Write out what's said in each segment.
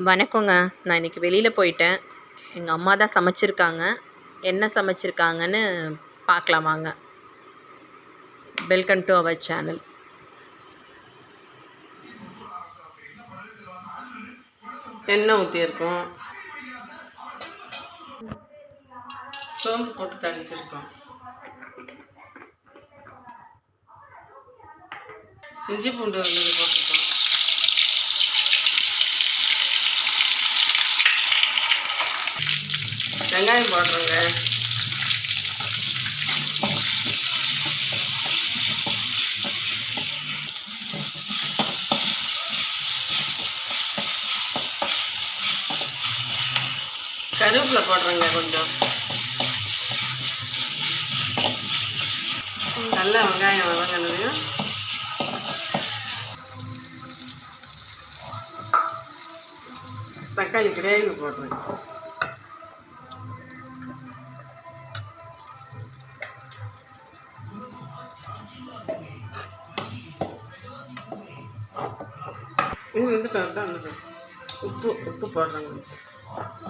வணக்கங்க. நான் இன்றைக்கி வெளியில் போயிட்டேன். எங்கள் அம்மா தான் சமைச்சிருக்காங்க. என்ன சமைச்சிருக்காங்கன்னு பார்க்கலாம் வாங்க. Welcome to our channel. எண்ணெய் ஊற்றியிருக்கோம், சோம்பு போட்டு தளிச்சிருக்கோம், இஞ்சி பூண்டு வந்து போட்டிருக்கோம், வெங்காயம் போடுறோங்க, கருவேப்பிலை போடுறோங்க, கொஞ்சம் நல்லா வெங்காயம் வதங்கினதையும் தக்காளி கிரேவி போடுறேங்க. இது வந்துட்டு தான் உப்பு போடுறேங்க. கொஞ்சம்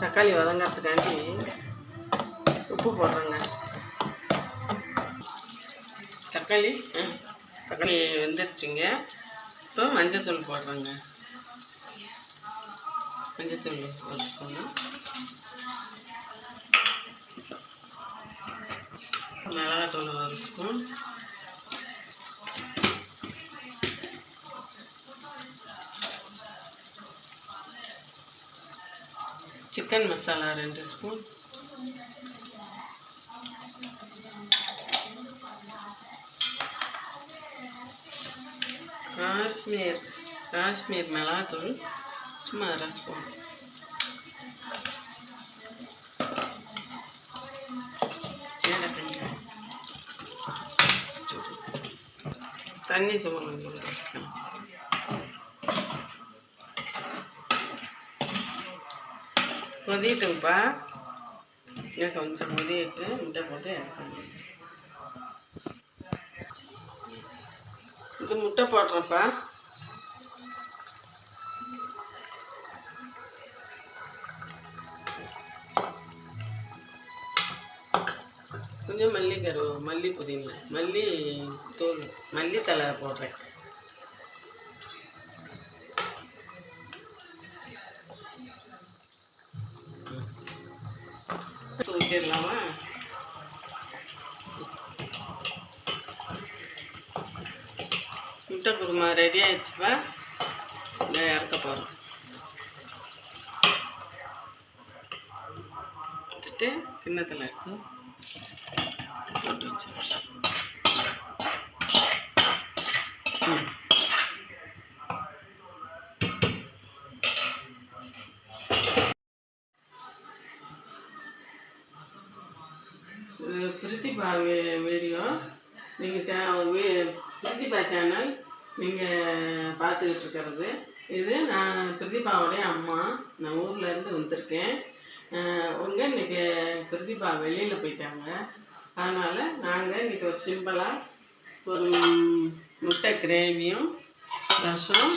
தக்காளி வதங்கிறதுக்காண்டி உப்பு போடுறேங்க. தக்காளி வெந்துருச்சுங்க. இப்போ மஞ்சத்தூள் போடுறேங்க. மஞ்சத்தூள் ஒரு ஸ்பூனு, மிளகாத்தூள் ஒரு spoon, chicken masala 2 spoon, Kashmir மிளகாத்தூள் சும்மா 1/2 ஸ்பூன், தண்ணி சூடு கொதிட்டுப்பா. இன்னும் கொஞ்சம் கொதிட்டு முட்டை போட்டு இறக்கணும். இது முட்டை போடுறப்பா. கொஞ்சம் மல்லி புதினா, மல்லி தூள், மல்லித்தலை போடுறேன். ஊற்றிடலாமா? முட்டை குருமா ரெடி ஆயிடுச்சுப்பா. இதை இறக்க போகிறோம். வச்சுட்டு கிண்ணத்தில் எடுத்து போட்டு வச்சு பிரித்திபா வீடியோ நீங்கள் பிரித்திபா சேனல் நீங்கள் பார்த்துக்கிட்டு இருக்கிறது. இது நான் பிரித்திபாவுடைய அம்மா. நான் ஊர்லேருந்து வந்திருக்கேன். இன்றைக்கி பிரித்திபா வெளியில் போயிட்டாங்க. அதனால் நாங்கள் இன்றைக்கி ஒரு சிம்பிளாக ஒரு முட்டை கிரேவியும் ரசம்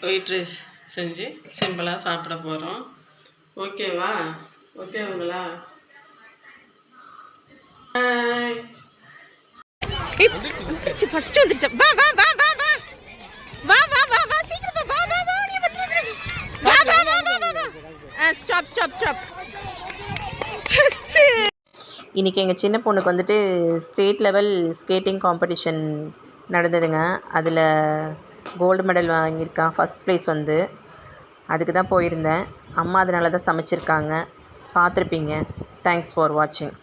ஒயிட் ரைஸ் செஞ்சு சிம்பிளாக சாப்பிட போகிறோம். ஓகேவா? ஓகேங்களா? ஃபர்ஸ்ட் வந்துச்சு. வா வா வா வா வா வா வா வா வா சீக்கிரம் வா வா வா நீ வந்து வா வா வா வா வா ஸ்டாப் ஸ்டாப் ஸ்டாப். இன்றைக்கி எங்கள் சின்ன பொண்ணுக்கு வந்துட்டு ஸ்டேட் லெவல் ஸ்கேட்டிங் காம்படிஷன் நடந்ததுங்க. அதில் கோல்டு மெடல் வாங்கியிருக்கான், ஃபஸ்ட் ப்ரைஸ் வந்து. அதுக்கு தான் போயிருந்தேன். அம்மா அதனால தான் சமைச்சிருக்காங்க, பார்த்துருப்பீங்க. தேங்க்ஸ் ஃபார் வாட்சிங்.